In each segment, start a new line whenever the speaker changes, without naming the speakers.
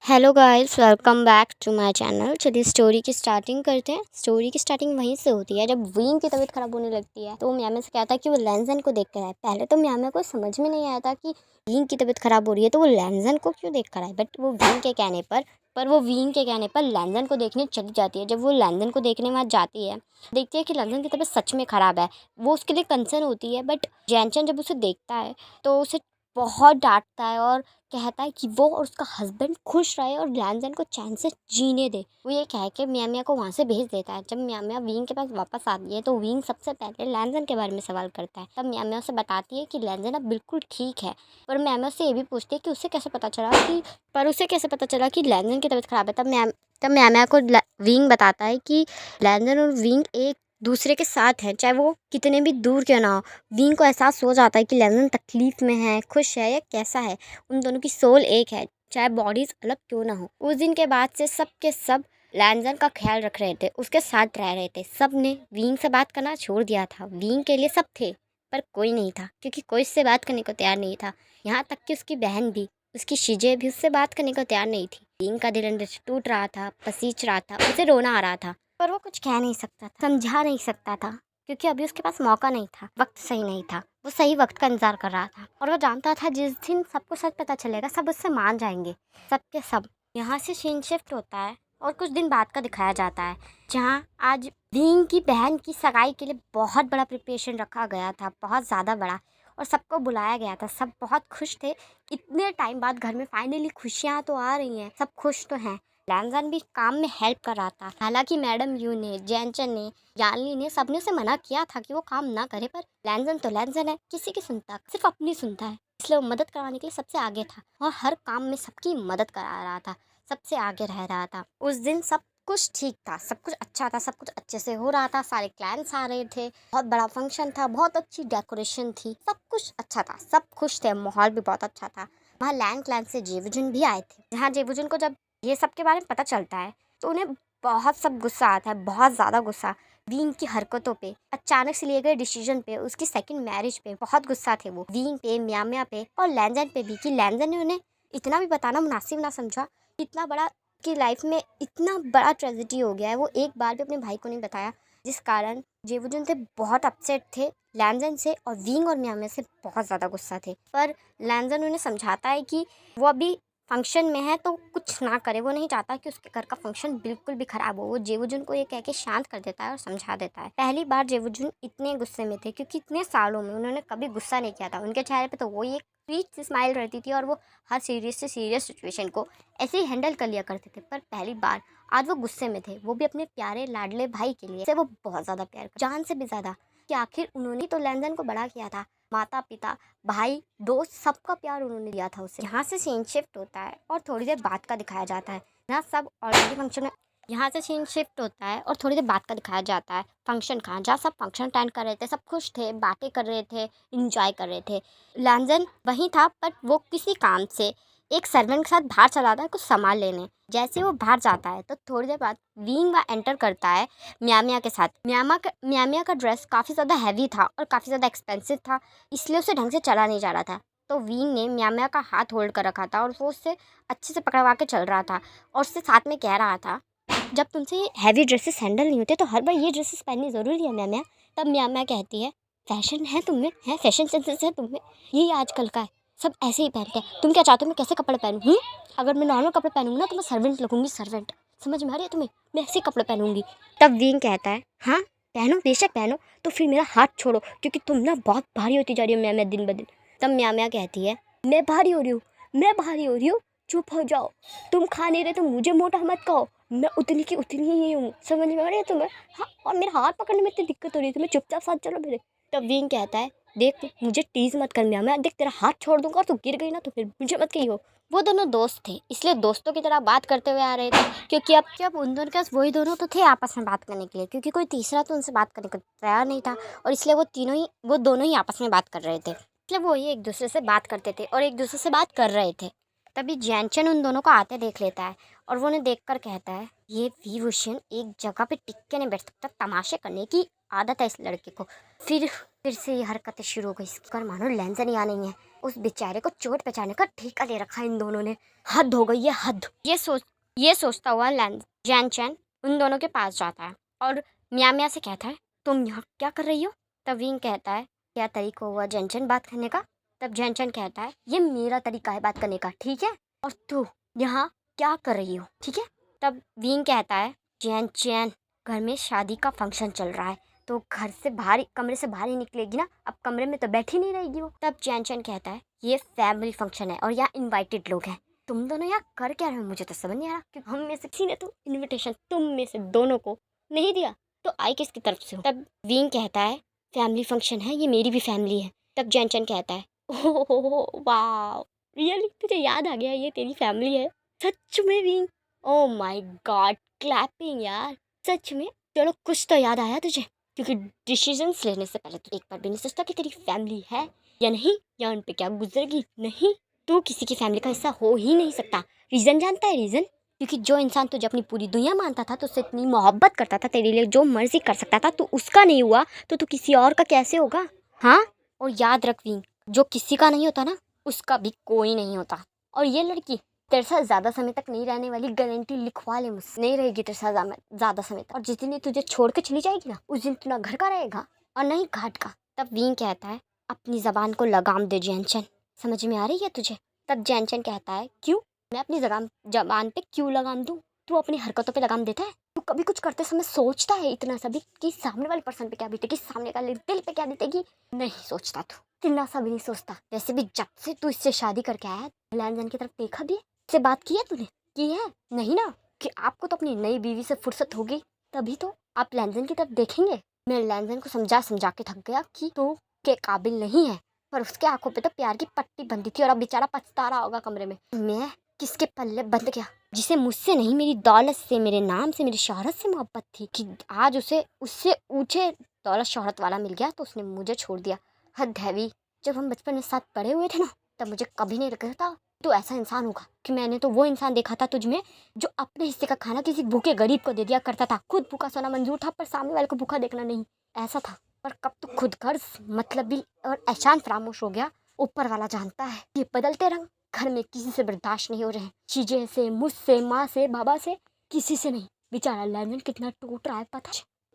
Hello guys, welcome back to my channel. चलिए story की starting करते हैं। स्टोरी की स्टार्टिंग वहीं से होती है जब वीन की तबीयत खराब होने लगती है। तो म्यामे से कहता है कि वो लैंजन को देख कर आए। पहले तो म्यामे को समझ में नहीं आया था कि वीन की तबीयत खराब हो रही है तो वो लैंजन को क्यों देख कर आए। बट वो वीन के कहने पर वो वीन के कहने पर लैंजन को देखने चली जाती है। जब वो लैंजन को देखने वहाँ जाती है, देखती है कि लैंजन की तबीयत सच में ख़राब है। वो उसके लिए कंसर्न होती है। बट जैनचन जब उसे देखता है तो उसे बहुत डांटता है और कहता है कि वो और उसका हस्बैंड खुश रहे और लैंजन को चैन से जीने दे। वो ये कह के म्या म्या को वहाँ से भेज देता है। जब म्या म्या विंग के पास वापस आती है तो विंग सबसे पहले लैंजन के बारे में सवाल करता है। तब म्या म्या उसे बताती है कि लैंजन अब बिल्कुल ठीक है। पर म्या म्या उससे ये भी पूछती है कि उसे कैसे पता चला कि लैंजन की तबीयत खराब है। तब म्या म्या को विंग बताता है कि लैंजन और विंग एक दूसरे के साथ हैं, चाहे वो कितने भी दूर क्यों ना हो। विंग को एहसास हो जाता है कि लैंजन तकलीफ में है, खुश है या कैसा है। उन दोनों की सोल एक है, चाहे बॉडीज अलग क्यों ना हो। उस दिन के बाद से सब के सब लैंजन का ख्याल रख रहे थे, उसके साथ रह रहे थे। सब ने विंग से बात करना छोड़ दिया था। विंग के लिए सब थे पर कोई नहीं था, क्योंकि कोई उससे बात करने को तैयार नहीं था। यहाँ तक कि उसकी बहन भी, उसकी शिजे भी उससे बात करने को तैयार नहीं थी। विंग का दिल अंदर से टूट रहा था, पसीज रहा था, उसे रोना आ रहा था। पर वो कुछ कह नहीं सकता था, समझा नहीं सकता था, क्योंकि अभी उसके पास मौका नहीं था, वक्त सही नहीं था। वो सही वक्त का इंतजार कर रहा था और वो जानता था जिस दिन सबको सच पता चलेगा सब उससे मान जाएंगे, सबके सब। यहाँ से सीन शिफ्ट होता है और कुछ दिन बाद का दिखाया जाता है, जहाँ आज भीम की बहन की सगाई के लिए बहुत बड़ा प्रिपरेशन रखा गया था, बहुत ज़्यादा बड़ा, और सबको बुलाया गया था। सब बहुत खुश थे। इतने टाइम बाद घर में फाइनली खुशियाँ तो आ रही हैं, सब खुश तो हैं। लैंजन भी काम में हेल्प कर रहा था। हालांकि मैडम यू ने, जैनचन ने, यानली ने, सबने उसे मना किया था कि वो काम ना करे, पर लैंजन तो लैंजन है, किसी की सुनता, सिर्फ अपनी सुनता है। इसलिए वो मदद करवाने के लिए सबसे आगे था और हर काम में सबकी मदद करा रहा था, सबसे आगे रह रहा था। उस दिन सब कुछ ठीक था, सब कुछ अच्छा था, सब कुछ अच्छे से हो रहा था। सारे क्लाइंट्स आ रहे थे, बहुत बड़ा फंक्शन था, बहुत अच्छी डेकोरेशन थी, सब कुछ अच्छा था, सब खुश थे, माहौल भी बहुत अच्छा था। वहाँ लैंड क्लैन से जेवुजुन भी आए थे। जहाँ जेवुजुन को जब ये सब के बारे में पता चलता है तो उन्हें बहुत सब गुस्सा आता है, बहुत ज़्यादा गुस्सा। वींग की हरकतों पे, अचानक से लिए गए डिसीजन पे, उसकी सेकंड मैरिज पे बहुत गुस्सा थे वो। वींग पे, म्या म्या पे और लैंजन पे भी, कि लैंजन ने उन्हें इतना भी बताना मुनासिब ना समझा। इतना बड़ा की लाइफ में इतना बड़ा ट्रेजेडी हो गया है, वो एक बार भी अपने भाई को नहीं बताया, जिस कारण जेवुजुन थे बहुत अपसेट थे लैंजन से, और विंग और म्या म्या से बहुत ज़्यादा गुस्सा थे। पर लैंजन उन्हें समझाता है कि वो अभी फंक्शन में है तो कुछ ना करे। वो नहीं चाहता कि उसके घर का फंक्शन बिल्कुल भी खराब हो। वो जेवुजुन को ये कह के शांत कर देता है और समझा देता है। पहली बार जेवुजुन इतने गुस्से में थे, क्योंकि इतने सालों में उन्होंने कभी गुस्सा नहीं किया था। उनके चेहरे पे तो वो एक स्वीट सी स्माइल रहती थी और वो हर सीरियस से सीरियस सिचुएशन को ऐसे ही हैंडल कर लिया करते थे। पर पहली बार आज वो गुस्से में थे, वो भी अपने प्यारे लाडले भाई के लिए। से वो बहुत ज़्यादा प्यार करते, जान से भी ज़्यादा, कि आखिर उन्होंने तो लैंजन को बड़ा किया था। माता पिता, भाई, दोस्त, सबका प्यार उन्होंने दिया था उसे। यहाँ से सीन शिफ्ट होता है और थोड़ी देर बाद का दिखाया जाता है। थोड़ी देर बाद का दिखाया जाता है फंक्शन का, जहाँ सब फंक्शन अटेंड कर रहे थे, सब खुश थे, बातें कर रहे थे, इंजॉय कर रहे थे। लैंजन वहीं था, बट वो किसी काम से एक सर्वेंट के साथ बाहर चला था कुछ सामान लेने। जैसे वो बाहर जाता है तो थोड़ी देर बाद विंग वहाँ एंटर करता है म्या म्या के साथ। म्या म्या का ड्रेस काफ़ी ज़्यादा हैवी था और काफ़ी ज़्यादा एक्सपेंसिव था, इसलिए उसे ढंग से चला नहीं जा रहा था। तो विंग ने म्या म्या का हाथ होल्ड कर रखा था और वो उससे अच्छे से पकड़वा के चल रहा था और उससे साथ में कह रहा था, जब तुमसे हैवी ड्रेसेस हैंडल नहीं होते तो हर बार ये ड्रेसेस पहननी ज़रूरी है म्या म्या। तब म्या म्या कहती है, फैशन है तुम में, है फैशन सेंसेस है तुम में, यही आजकल का है, सब ऐसे ही पहनते हैं। तुम क्या चाहते हो मैं कैसे कपड़े पहनूँ? अगर मैं नॉर्मल कपड़े पहनूंगी ना तो मैं सर्वेंट लगूंगी, सर्वेंट। समझ में आ रही है तुम्हें? मैं ऐसे कपड़े पहनूंगी। तब विंग कहता है, हाँ पहनो, बेशक पहनो, तो फिर मेरा हाथ छोड़ो, क्योंकि तुम ना बहुत भारी होती जा रही हो म्या म्या दिन ब दिन। तब म्या म्या कहती है, मैं भारी हो रही हूँ, मैं भारी हो रही हूँ, चुप हो जाओ। तुम खा नहीं रहे तो मुझे मोटा मत कहो, मैं उतनी की उतनी ही हूँ। समझ में आ रही है तुम्हें? हाँ, और मेरा हाथ पकड़ने में इतनी दिक्कत हो रही है, तुम्हें चुपचाप साथ चलो मेरे। तब विंग कहता है, देख मुझे टीज मत कर म्या म्या, देख तेरा हाथ छोड़ दूंगा और तू गिर गई ना तो फिर मुझे मत कहियो। वो दोनों दोस्त थे, इसलिए दोस्तों की तरह बात करते हुए आ रहे थे, क्योंकि अब उन दोनों के पास वही दोनों तो थे आपस में बात करने के लिए, क्योंकि कोई तीसरा तो उनसे बात करने को तैयार नहीं था। और इसलिए वो दोनों ही आपस में बात कर रहे थे, इसलिए वो ही एक दूसरे से बात करते थे और एक दूसरे से बात कर रहे थे। तभी जैनचन उन दोनों को आते देख लेता है और वो उन्हें देख कर कहता है, ये वी वुशन एक जगह पे टिक के नहीं बैठ सकता, तमाशे करने की आदत है इस लड़के को। फिर फिर से ये हरकतें शुरू हो गई कर मानो लैंजन यहाँ नहीं है। उस बेचारे को चोट पहुंचाने का ठेका ले रखा है इन दोनों ने। हद हो गई है हद। ये सोचता हुआ जैन चैन उन दोनों के पास जाता है और मिया मिया से कहता है तुम यहाँ क्या कर रही हो। तब विंग कहता है क्या तरीका हुआ जैन चैन बात करने का। तब जैन चैन कहता है ये मेरा तरीका है बात करने का, ठीक है, और तू यहाँ क्या कर रही हो, ठीक है। तब विंग कहता है जैन चैन घर में शादी का फंक्शन चल रहा है तो घर से बाहर कमरे से बाहर ही निकलेगी ना, अब कमरे में तो बैठी नहीं रहेगी वो। तब जैन चैन कहता है ये फैमिली फंक्शन है और यहाँ इनवाइटेड लोग हैं, तुम दोनों यहाँ कर क्या रहे हो, मुझे तो समझ नहीं आ रहा कि हम में से किसी ने तो इनविटेशन तुम में से दोनों को नहीं दिया तो आई किसकी तरफ से हो। तब विंग कहता है फैमिली फंक्शन है, ये मेरी भी फैमिली है। तब जैन चैन कहता है ओह वाह रियली तुझे याद आ गया ये तेरी फैमिली है, सच में wing, oh my God clapping यार, सच में चलो कुछ तो याद आया तुझे, क्योंकि डिसीजंस लेने से पहले तो एक बार भी नहीं सोचता कि तेरी फैमिली है या नहीं, या उन पे क्या गुजरेगी। नहीं, तू किसी की फैमिली का हिस्सा हो ही नहीं सकता। रीज़न जानता है रीज़न, क्योंकि जो इंसान तुझे अपनी पूरी दुनिया मानता था, तो उससे इतनी मोहब्बत करता था, तेरे लिए जो मर्जी कर सकता था, तू उसका नहीं हुआ तो तू किसी और का कैसे होगा। हाँ, और याद रख विंग, जो किसी का नहीं होता ना उसका भी कोई नहीं होता। और ये लड़की तेरे साथ ज़्यादा समय तक नहीं रहने वाली, गारंटी लिखवा ले मुझसे, नहीं रहेगी तेरे साथ ज़्यादा समय तक। और जिस दिन ये तुझे छोड़ के चली जाएगी ना उस दिन तू ना घर का रहेगा और ना ही घाट का। तब विंग कहता है अपनी ज़बान को लगाम दे जैनचन, समझ में आ रही है तुझे। तब जैनचन कहता है क्यों, मैं अपनी जबान पे क्यों लगाम दूँ, तू अपनी हरकतों पे लगाम देता है। तू कभी कुछ करते समय सोचता है इतना सा भी कि सामने वाले पर्सन पे क्या बीतेगी, सामने वाले दिल पे क्या बीतेगी, नहीं सोचता तू, इतना सा भी नहीं सोचता। वैसे भी जब से तू इससे शादी करके आया लैंजन की तरफ देखा भी से बात की है तूने, की है नहीं ना, कि आपको तो अपनी नई बीवी से फुर्सत होगी तभी तो आप लैंजन की तरफ देखेंगे। मैं लैंजन को समझा समझा के थक गया कि तू के काबिल नहीं है, पर उसके आंखों पे तो प्यार की पट्टी बंधी थी और अब बेचारा पछता रहा होगा कमरे में। मैं किसके पल्ले बंद गया, जिसे मुझसे नहीं मेरी दौलत से, मेरे नाम से, मेरी शोहरत से मोहब्बत थी, कि आज उसे उससे ऊंचे दौलत शोहरत वाला मिल गया तो उसने मुझे छोड़ दिया। हद हैवी, जब हम बचपन में साथ पढ़े हुए थे ना तब मुझे कभी नहीं लगा था तो ऐसा इंसान होगा, कि मैंने तो वो इंसान देखा था तुझ में जो अपने हिस्से का खाना किसी भूखे गरीब को दे दिया करता था, खुद भूखा सोना मंजूर था पर सामने वाले को भूखा देखना नहीं, ऐसा था। पर कब तू खुद गर्ज मतलबी और एहसान फरामोश हो गया, ऊपर वाला जानता है ये बदलते रंग घर में किसी से बर्दाश्त नहीं हो रहे, चीजें से, मुझसे, माँ से, बाबा से, किसी से नहीं। बेचारा लैंजन कितना टूट रहा है,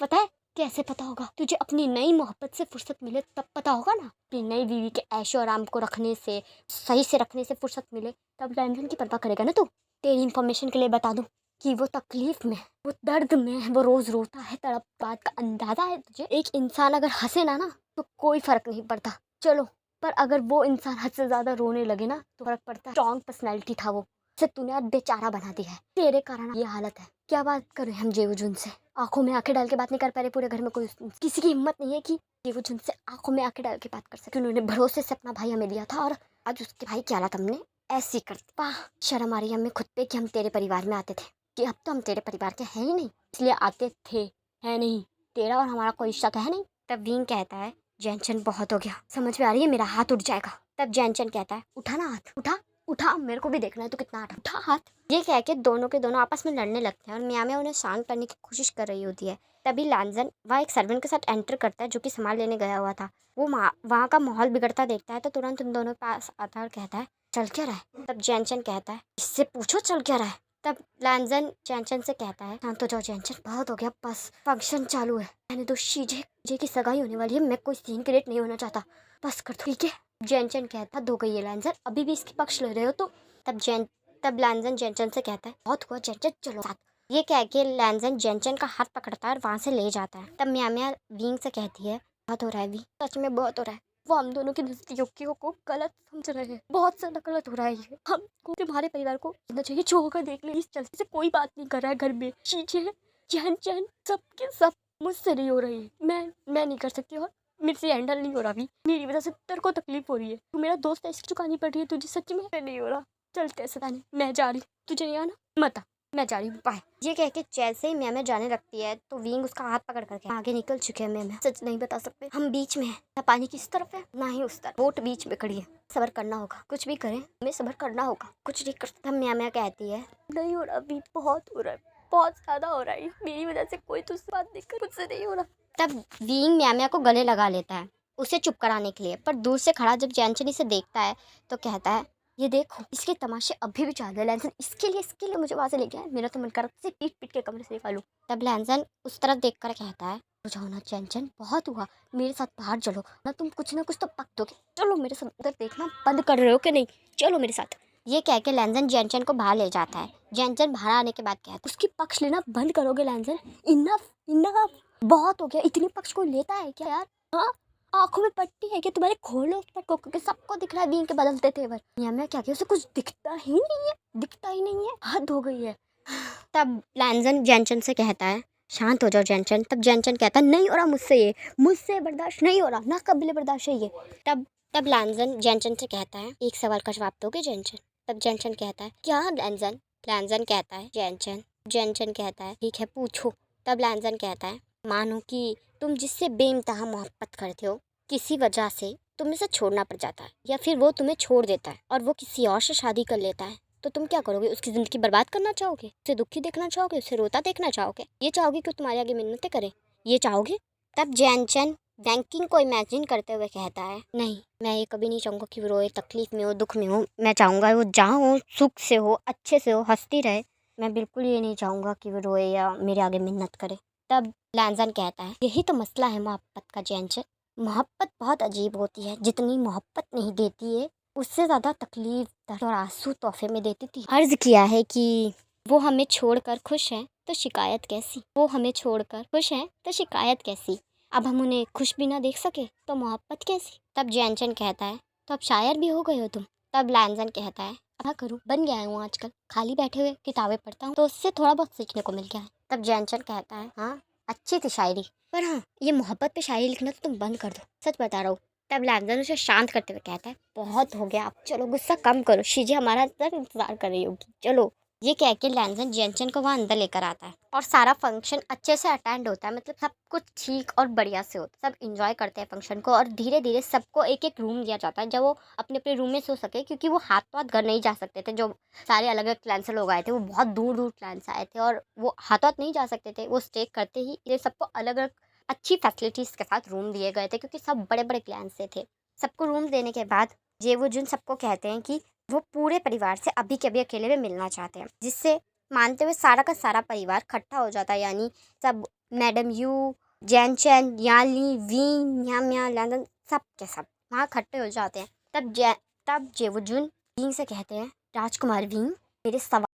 पता है कैसे पता होगा तुझे, अपनी नई मोहब्बत से फुर्सत मिले तब पता होगा ना, अपनी नई बीवी के ऐशो आराम को रखने से, सही से रखने से फुर्सत मिले तब लैंजन की परवाह करेगा ना तू। तेरी इन्फॉर्मेशन के लिए बता दूं कि वो तकलीफ में, वो दर्द में, वो रोज रोता है, तड़प, बात का अंदाजा है तुझे। एक इंसान अगर हंसे ना तो कोई फर्क नहीं पड़ता, चलो, पर अगर वो इंसान हद से ज्यादा रोने लगे ना तो फर्क पड़ता है। स्ट्रॉन्ग पर्सनैलिटी था वो, से तूने आज बेचारा बना दिया है, तेरे कारण ये हालत है। क्या बात करें हम जेवुजुन से, आंखों में आंखें डाल के बात नहीं कर पा रहे, पूरे घर में कोई किसी की हिम्मत नहीं है कि जेवुजुन से आंखों में आंखें डाल के बात कर सके। उन्होंने भरोसे से अपना भाई हमें दिया था और आज उसके भाई की हालत हमने ऐसी कर दी। वाह, शर्म आ रही है हमें खुद पे कि हम तेरे परिवार में आते थे, कि अब तो हम तेरे परिवार के हैं ही नहीं, इसलिए आते थे, है नहीं, तेरा और हमारा कोई रिश्ता तो है नहीं। तब विंग कहता है जैनचन बहुत हो गया, समझ में आ रही है, मेरा हाथ उठ जाएगा। तब जैनचन कहता है उठा ना हाथ, उठा उठा, मेरे को भी देखना है तो कितना उठा हाथ। ये कह के दोनों के दोनों आपस में लड़ने लगते हैं और मिया मिया उन्हें शांत करने की कोशिश कर रही होती है। तभी लैंजन वहाँ एक सर्वेंट के साथ एंटर करता है जो कि सामान लेने गया हुआ था। वो वहाँ का माहौल बिगड़ता देखता है तो तुरंत उन दोनों के पास आता है और कहता है चल क्या रहा है। तब जैनचन कहता है इससे पूछो चल क्या रहा है। तब लैंजन जैनचन से कहता है शांत हो जाओ जैनचन, बहुत हो गया, बस फंक्शन चालू है, मैंने तो शीजे की सगाई होने वाली है, मैं कोई सीन क्रिएट नहीं होना चाहता, बस कर दो ठीक है। जैनचन कहता है, हद हो गई है लैंजन, अभी भी इसके पक्ष ले रहे हो तो। तब लैंजन जैनचन से कहता है बहुत हुआ जैनचन चलो साथ। ये कह के लैंजन जैनचन का हाथ पकड़ता है और वहाँ से ले जाता है। तब मिया मिया विंग से कहती है बहुत हो रहा है विंग, सच में बहुत हो रहा है, वो हम दोनों की नजदीकियों को गलत समझ रहे हैं, बहुत ज्यादा गलत हो रहा है ये, हमको तुम्हारे परिवार को कहना चाहिए, जो होगा देख ले, इस चलते से कोई बात नहीं कर रहा है घर में, चीजें जैनचन सबके सब मुझसे नहीं हो रही है, मैं नहीं कर सकती और मेरे से हैंडल नहीं हो रहा अभी, मेरी वजह से तेरे को तकलीफ हो रही है, तू मेरा दोस्त है, इसकी चुकानी पड़ रही है तुझे, सच में नहीं हो रहा, चलते सताने, मैं जा रही, तुझे नहीं आना मत आ, मैं जा रही हूँ बाय। ये कह के जैसे ही मैम जाने लगती है तो विंग उसका हाथ पकड़ करके आगे निकल चुके हैं। मैम सच नहीं बता सकते, हम बीच में हैं, ना पानी किस तरफ है ना ही उस तरफ, बोट बीच में खड़ी है, सबर करना होगा, कुछ भी करें हमें सबर करना होगा, कुछ नहीं कर सकते। हम मैम कहती है नहीं हो रहा अभी, बहुत हो रहा है, बहुत ज्यादा हो रहा है, मेरी वजह से कोई तुझसे बात नहीं कर, मुझसे नहीं हो रहा। तब विंग म्या को गले लगा लेता है उसे चुप कराने के लिए। पर दूर से खड़ा जब जैनचन इसे देखता है तो कहता है, ये देखो इसके तमाशे अभी भी चालू है। लैंसन इसके लिए मुझे वहां से लेके आया। मेरा तो मन कर रहा है इसे पीट पीट के कमरे से निकालूं। तब लैंसन उस तरफ देख कर कहता है, हो जाओ ना चैनचन, बहुत हुआ, मेरे साथ बाहर चलो ना कुछ तो पक दोगे। चलो मेरे साथ, उधर देखना बंद कर रहे हो कि नहीं, चलो मेरे साथ। ये कह के लैंसन जैनचन को बाहर ले जाता है। जैनचन बाहर आने के बाद कहता है, उसकी पक्ष लेना बंद करोगे लैंसन? इनफ इनफ, बहुत हो गया। इतनी पक्ष को लेता है क्या यार? हाँ, आंखों में पट्टी है कि तुम्हारे? खोलो उस पर को, क्योंकि सबको दिख रहा है बीन के बदलते तेवर। मैं क्या उसे कुछ दिखता ही नहीं है, हद हो गई है। तब लैंसन जैनचन से कहता है, शांत हो जाओ जैनचन। तब जैनचन कहता है, नहीं हो रहा मुझसे, ये मुझसे बर्दाश्त नहीं हो रहा, ना कबीले बर्दाश्त है ये। तब तब लैंसन जैनचन से कहता है, एक सवाल का जवाब दोगे जैनचन? तब जैनचन कहता है, क्या लैंसन? लैंसन कहता है, जैनचन। जैनचन कहता है, ठीक है पूछो। तब लैंसन कहता है, मानो कि तुम जिससे बेइंतहा मोहब्बत करते हो, किसी वजह से तुम्हें से छोड़ना पड़ जाता है, या फिर वो तुम्हें छोड़ देता है और वो किसी और से शादी कर लेता है, तो तुम क्या करोगे? उसकी ज़िंदगी बर्बाद करना चाहोगे? उसे दुखी देखना चाहोगे? उसे रोता देखना चाहोगे? ये चाहोगे कि तुम्हारे आगे मिन्नतें करे? ये चाहोगे? तब जैनचन बैंकिंग को इमेजिन करते हुए कहता है, नहीं, मैं ये कभी नहीं चाहूँगा कि वो रोए, तकलीफ में हो, दुख में हो। मैं चाहूँगा वो जहाँ हो सुख से हो, अच्छे से हो, हंसती रहे। मैं बिल्कुल ये नहीं चाहूँगा कि वो रोए या मेरे आगे मिन्नत करे। तब लैंसन कहता है, यही तो मसला है मोहब्बत का जैनचन। मोहब्बत बहुत अजीब होती है। जितनी मोहब्बत नहीं देती है, उससे ज़्यादा तकलीफ, दर्द और आंसू तोहफे में देती थी। अर्ज किया है कि वो हमें छोड़कर खुश है तो शिकायत कैसी? वो हमें छोड़कर खुश है तो शिकायत कैसी? अब हम उन्हें खुश भी ना देख सके तो मोहब्बत कैसी? तब जैनचन कहता है, तो अब शायर भी हो गए हो तुम? तब लैंसन कहता है, अब क्या करूँ, बन गया हूँ आजकल, खाली बैठे हुए किताबें पढ़ता हूँ तो उससे थोड़ा बहुत सीखने को मिल गया है। तब जैनचन कहता है, हाँ अच्छी थी शायरी, पर हाँ ये मोहब्बत पे शायरी लिखना तो तुम बंद कर दो, सच बता रहा हूँ। तब लैंसन उसे शांत करते हुए कहता है, बहुत हो गया, अब चलो गुस्सा कम करो, शीजे हमारा अंदर इंतजार कर रही होगी, चलो। ये कह के लैंसन जैनचन को वहाँ अंदर लेकर आता है और सारा फंक्शन अच्छे से अटेंड होता है। मतलब सब कुछ ठीक और बढ़िया से होता है, सब इंजॉय करते हैं फंक्शन को। और धीरे धीरे सबको एक एक रूम दिया जाता है जब वो अपने अपने रूम में सो सके, क्योंकि वो हाथ तो हाथ घर नहीं जा सकते थे। जो सारे अलग अलग क्लैन से लोग आए थे, वो बहुत दूर दूर क्लैन से आए थे और वो हाथों हाथ नहीं जा सकते थे, वो स्टे करते ही। ये सबको अलग अलग अच्छी फैसिलिटीज़ के साथ रूम दिए गए थे, क्योंकि सब बड़े बड़े क्लैन से थे। सबको रूम देने के बाद जेवुजुन सबको कहते हैं कि वो पूरे परिवार से अभी के अभी अकेले में मिलना चाहते हैं, जिससे मानते हुए सारा का सारा परिवार इकट्ठा हो जाता है। यानी सब, मैडम यू, जैनचन, याली, वीन, न्याम्या, लैंसन, सब के सब वहाँ इकट्ठे हो जाते हैं। तब जेवुजुन विंग से कहते हैं, राजकुमार विंग, मेरे सवाल,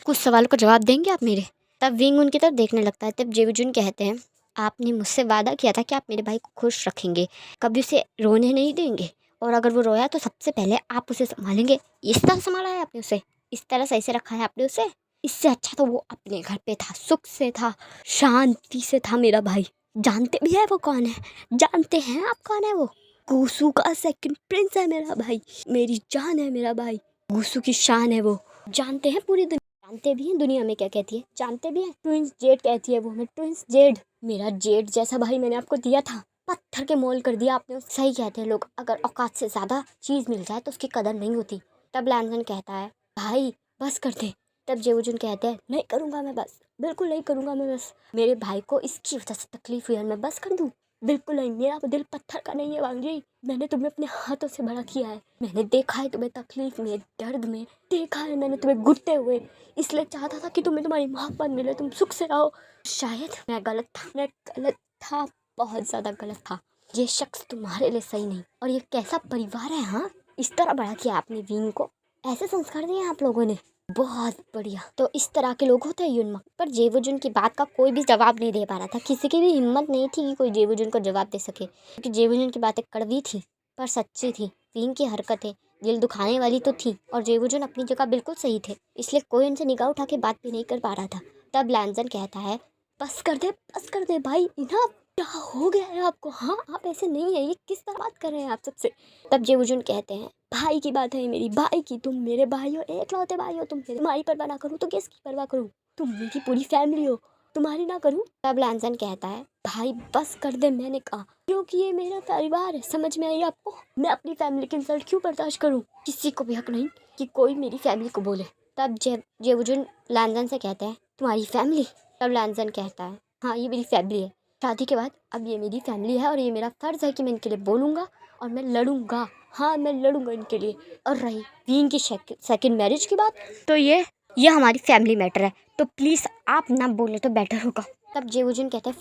कुछ सवालों का जवाब देंगे आप मेरे? तब विंग उनकी तरफ देखने लगता है। तब जेवुजुन कहते हैं, आपने मुझसे वादा किया था कि आप मेरे भाई को खुश रखेंगे, कभी उसे रोने नहीं देंगे, और अगर वो रोया तो सबसे पहले आप उसे संभालेंगे। इस तरह संभाला है आपने उसे, इस तरह सही से रखा है आपने उसे। इससे अच्छा तो वो अपने घर पे था, सुख से था, शांति से था मेरा भाई। जानते भी है वो कौन है? जानते हैं आप कौन है वो? गूसू का सेकंड प्रिंस है मेरा भाई, मेरी जान है मेरा भाई, गूसू की शान है वो। जानते हैं पूरी दुनिया, जानते भी हैं दुनिया में क्या कहती है, जानते भी हैं ट्विंस जेड कहती है वो हमें, ट्विंस जेड। मेरा जेड जैसा भाई मैंने आपको दिया था, पत्थर के मोल कर दिया आपने। सही कहते हैं लोग, अगर औकात से ज्यादा चीज मिल जाए तो उसकी कदर नहीं होती। तब लैंसन कहता है, भाई बस कर दे। तब जेवुजुन कहते हैं, नहीं करूँगा मैं बस, बिल्कुल नहीं करूँगा मैं बस। मेरे भाई को इसकी वजह से तकलीफ हुई और मैं बस कर दूँ? बिल्कुल नहीं, मेरा दिल पत्थर का नहीं है वांगजी। मैंने तुम्हें अपने हाथों से बड़ा किया है, मैंने देखा है तुम्हें तकलीफ में, दर्द में, देखा है मैंने तुम्हें घुटते हुए, इसलिए चाहता था कि तुम्हें तुम्हारी मोहब्बत मिले, तुम सुख से रहो। शायद मैं गलत था, बहुत ज़्यादा गलत था। ये शख्स तुम्हारे लिए सही नहीं। और ये कैसा परिवार है, हाँ, इस तरह बड़ा किया आपने विंग को, ऐसे संस्कार दिए आप लोगों ने, बहुत बढ़िया। तो इस तरह के लोग होते हैं युनमक। पर जेवुजुन की बात का कोई भी जवाब नहीं दे पा रहा था, किसी की भी हिम्मत नहीं थी कि कोई जेवुजुन को जवाब दे सके, क्योंकि जेवुजुन की बातें कड़वी थी पर सच्ची थी। विंग की हरकतें दिल दुखाने वाली तो थी, और जेवुजुन अपनी जगह बिल्कुल सही थे, इसलिए कोई उनसे निगाह उठा के बात भी नहीं कर पा रहा था। तब लैंसन कहता है, बस कर दे भाई, इनफ, क्या हो गया है आपको? हाँ आप ऐसे नहीं है, ये किस तरह बात कर रहे हैं आप सबसे? तब जेवुजुन कहते हैं, भाई की बात है मेरी, भाई की, तुम मेरे भाई हो, एक लौते भाई हो तुम मेरे। तुम्हारी परवाह ना करूँ तो किसकी परवाह करूँ? तुम मेरी पूरी फैमिली हो, तुम्हारी ना करूँ? तब लैंसन कहता है, भाई बस कर दे, मैंने कहा, क्योंकि ये मेरा परिवार है, समझ में आई आपको? मैं अपनी फैमिली की इंसल्ट क्यों बर्दाश्त करूँ? किसी को भी हक नहीं कि कोई मेरी फैमिली को बोले। तब जेवुजुन लैंसन से कहते हैं, तुम्हारी फैमिली? तब लैंसन कहता है, हाँ ये मेरी फैमिली है, शादी के बाद अब ये मेरी फैमिली है और ये मेरा फ़र्ज़ है कि मैं इनके लिए बोलूँगा और मैं लड़ूंगा। हाँ, मैं लड़ूंगा इनके लिए। और रही वीन की सेकंड मैरिज की बात, तो ये हमारी फैमिली मैटर है, तो प्लीज़ आप ना बोले तो बेटर होगा। तब जेवुजुन कहते हैं